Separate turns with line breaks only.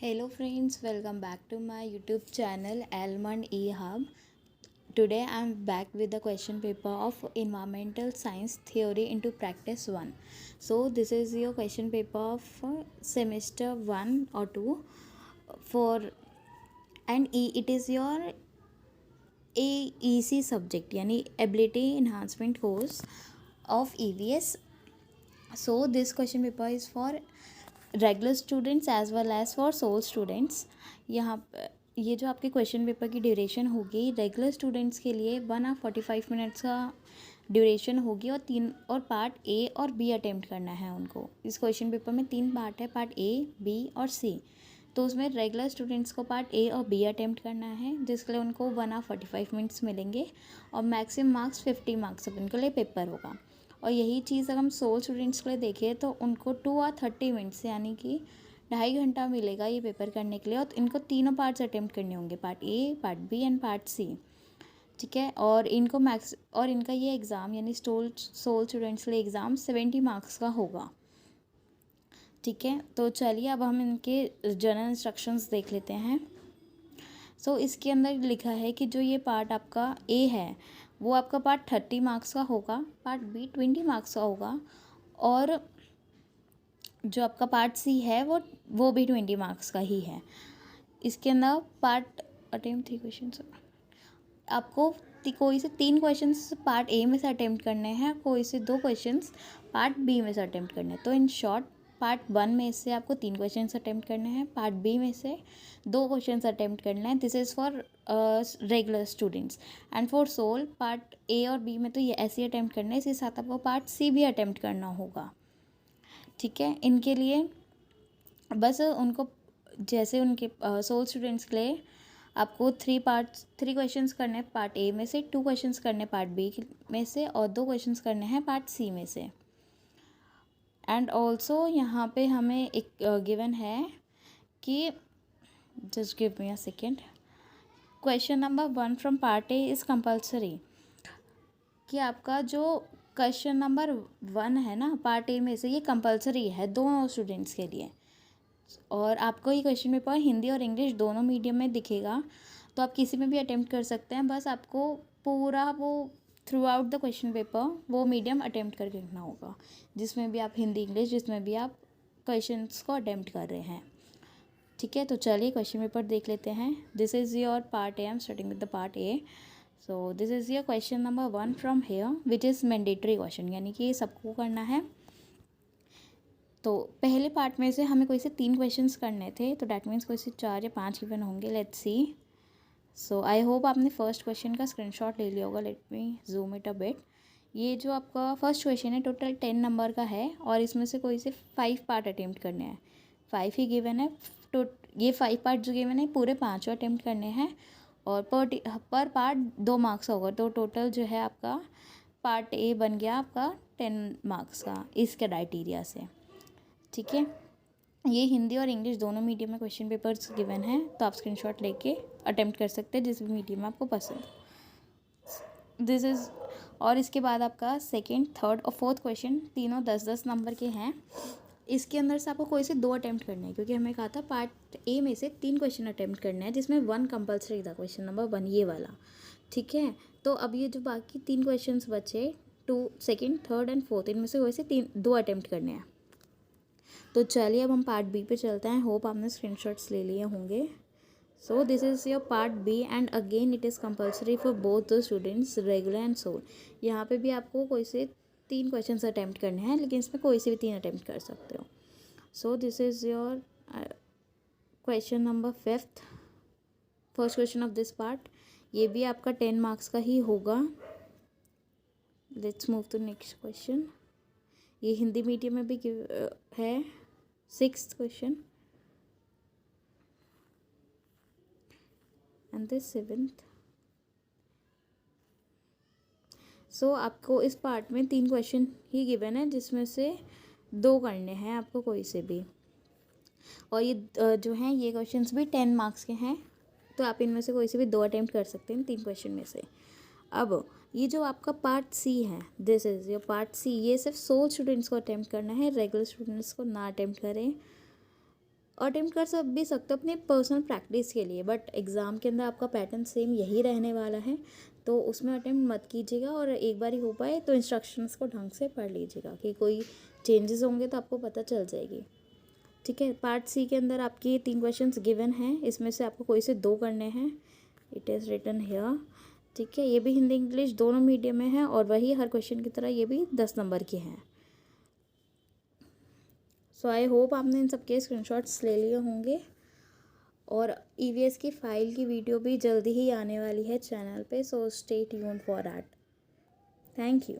Hello friends, welcome back to my YouTube channel Almond eHub. Today I am back with the question paper of Environmental Science Theory into Practice 1. So this is your question paper of semester 1 or 2 for and it is your AEC subject यानी Ability Enhancement Course of EVS. So this question paper is for regular students as well as for sole students. यहाँ ये जो आपके question paper की duration होगी regular students के लिए 1 hour 45 minutes का ड्यूरेशन होगी और पार्ट ए और बी अटेम्प्ट करना है उनको. इस क्वेश्चन पेपर में 3 पार्ट है, पार्ट ए, बी और सी. तो उसमें रेगुलर स्टूडेंट्स को पार्ट ए और बी अटेम्प्ट करना है जिसके लिए उनको 1 hour 45 minutes मिलेंगे और मैक्सिमम मार्क्स 50 मार्क्स अपन के लिए पेपर होगा. और यही चीज़ अगर हम सोल स्टूडेंट्स के लिए देखें तो उनको 2 hour 30 minutes यानी कि 2.5 घंटा मिलेगा ये पेपर करने के लिए. और इनको तीनों पार्ट्स अटेम्प्ट करने होंगे, part A, part B and part C. ठीक है. और इनका ये एग्ज़ाम यानी सोल स्टूडेंट्स के लिए एग्ज़ाम 70 मार्क्स का होगा. ठीक है. तो चलिए अब हम इनके जनरल इंस्ट्रक्शंस देख लेते हैं. सो इसके अंदर लिखा है कि जो ये पार्ट आपका ए है वो आपका पार्ट 30 मार्क्स का होगा, पार्ट बी 20 मार्क्स का होगा और जो आपका पार्ट सी है वो भी 20 मार्क्स का ही है. इसके अंदर पार्ट अटेम्प्ट 3 क्वेश्चन आपको कोई से 3 क्वेश्चंस पार्ट ए में से अटेम्प्ट करने हैं, कोई से 2 क्वेश्चंस पार्ट बी में से अटेम्प्ट करने हैं. तो इन शॉर्ट पार्ट 1 में से आपको 3 क्वेश्चंस अटेम्प्ट करने हैं, पार्ट बी में से 2 क्वेश्चंस अटेम्प्ट करना है. This is for regular students. And for sole part A और बी में तो ये ऐसे ही अटेम्प्ट करना है, इसके साथ आपको पार्ट सी भी अटेम्प्ट करना होगा. ठीक है. इनके लिए बस उनको जैसे उनके सोल स्टूडेंट्स के लिए आपको 3 क्वेश्चंस करने हैं पार्ट ए में से, 2 क्वेश्चंस करने पार्ट बी में से और 2 क्वेश्चंस करने हैं पार्ट सी में से. एंड ऑल्सो यहाँ पे हमें एक गिवन है कि just give me a second. Question number 1 from part A is compulsory. कि आपका जो क्वेश्चन नंबर 1 है ना पार्ट ए में से, ये कंपल्सरी है दोनों स्टूडेंट्स के लिए. और आपको ये क्वेश्चन पेपर हिंदी और इंग्लिश दोनों मीडियम में दिखेगा, तो आप किसी में भी अटेम्प्ट कर सकते हैं. बस आपको पूरा वो through out the question paper वो मीडियम अटेम्प्ट करके रखना होगा, जिसमें भी आप हिंदी इंग्लिश जिसमें भी आप क्वेश्चंस को अटेम्प्ट कर रहे हैं. ठीक है. तो चलिए क्वेश्चन पेपर देख लेते हैं. This is your part A. I am starting with the part A. So this is your question number 1 from here which is mandatory question, यानी कि ये सबको करना है. तो पहले पार्ट में से हमें कोई से 3 क्वेश्चंस करने थे, तो डैट मीन्स कोई से 4 या 5 गिवन होंगे. Let's see. So I hope आपने फर्स्ट क्वेश्चन का स्क्रीनशॉट ले लिया होगा. Let me zoom it a bit. ये जो आपका फर्स्ट क्वेश्चन है टोटल 10 नंबर का है और इसमें से कोई से 5 पार्ट अटेम्प्ट करने हैं. 5 ही गिवन है. तो ये 5 पार्ट जो गिवन है पूरे 5 अटेम्प्ट करने हैं और पर पार्ट 2 मार्क्स होगा. तो टोटल जो है आपका पार्ट ए बन गया आपका 10 मार्क्स का इस क्राइटेरिया से. ठीक है. ये हिंदी और इंग्लिश दोनों मीडियम में क्वेश्चन पेपर्स गिवन हैं, तो आप स्क्रीनशॉट लेके अटेम्प्ट कर सकते हैं जिस भी मीडियम में आपको पसंद. This is. और इसके बाद आपका सेकंड, थर्ड और फोर्थ क्वेश्चन तीनों 10-10 नंबर के हैं. इसके अंदर से आपको कोई से 2 अटेम्प्ट करने हैं, क्योंकि हमें कहा था पार्ट ए में से 3 क्वेश्चन अटेम्प्ट करने हैं जिसमें 1 कंपल्सरी था, क्वेश्चन नंबर 1 ये वाला. ठीक है. तो अब ये जो बाकी 3 क्वेश्चन बचे 2, सेकेंड, थर्ड एंड फोर्थ, इनमें से कोई से 2 अटेम्प्ट करने हैं. तो चलिए अब हम पार्ट बी पे चलते हैं. होप आपने स्क्रीनशॉट्स ले लिए होंगे. So this is your part B and again it is compulsory for both the students regular and sole. यहाँ पे भी आपको कोई से 3 क्वेश्चन अटैम्प्ट करने हैं, लेकिन इसमें कोई से भी 3 अटैम्प्ट कर सकते हो. So this is your question number 5th, first question of this part. ये भी आपका 10 मार्क्स का ही होगा. Let's move to next question. ये हिंदी मीडियम में भी है. 6th question and this 7th. सो आपको इस पार्ट में 3 क्वेश्चन ही गिवन है जिसमें से 2 करने हैं आपको कोई से भी. और ये जो हैं ये क्वेश्चंस भी 10 मार्क्स के हैं, तो आप इनमें से कोई से भी 2 अटेम्प्ट कर सकते हैं 3 क्वेश्चन में से. अब ये जो आपका पार्ट सी है, this is your part C. ये सिर्फ सोल स्टूडेंट्स को अटेम्प्ट करना है, रेगुलर स्टूडेंट्स को ना अटेम्प्ट करें. अटेम्प्ट कर सब भी सकते हो अपने पर्सनल प्रैक्टिस के लिए, बट एग्ज़ाम के अंदर आपका पैटर्न सेम यही रहने वाला है, तो उसमें अटेम्प्ट मत कीजिएगा। और एक बार ही हो पाए तो इंस्ट्रक्शंस को ढंग से पढ़ लीजिएगा कि कोई चेंजेस होंगे तो आपको पता चल जाएगी। ठीक है, पार्ट सी के अंदर आपके 3 क्वेश्चंस गिवन हैं, इसमें से आपको कोई से 2 करने हैं। It is written here. ठीक है, ये भी हिंदी इंग्लिश दोनों मीडियम में है, और वही हर क्वेश्चन की तरह ये भी 10 नंबर के हैं। सो आई होप आपने इन सब के स्क्रीनशॉट्स ले लिए होंगे। और ईवीएस की फ़ाइल की वीडियो भी जल्दी ही आने वाली है चैनल पे, so stay tuned for that. Thank you.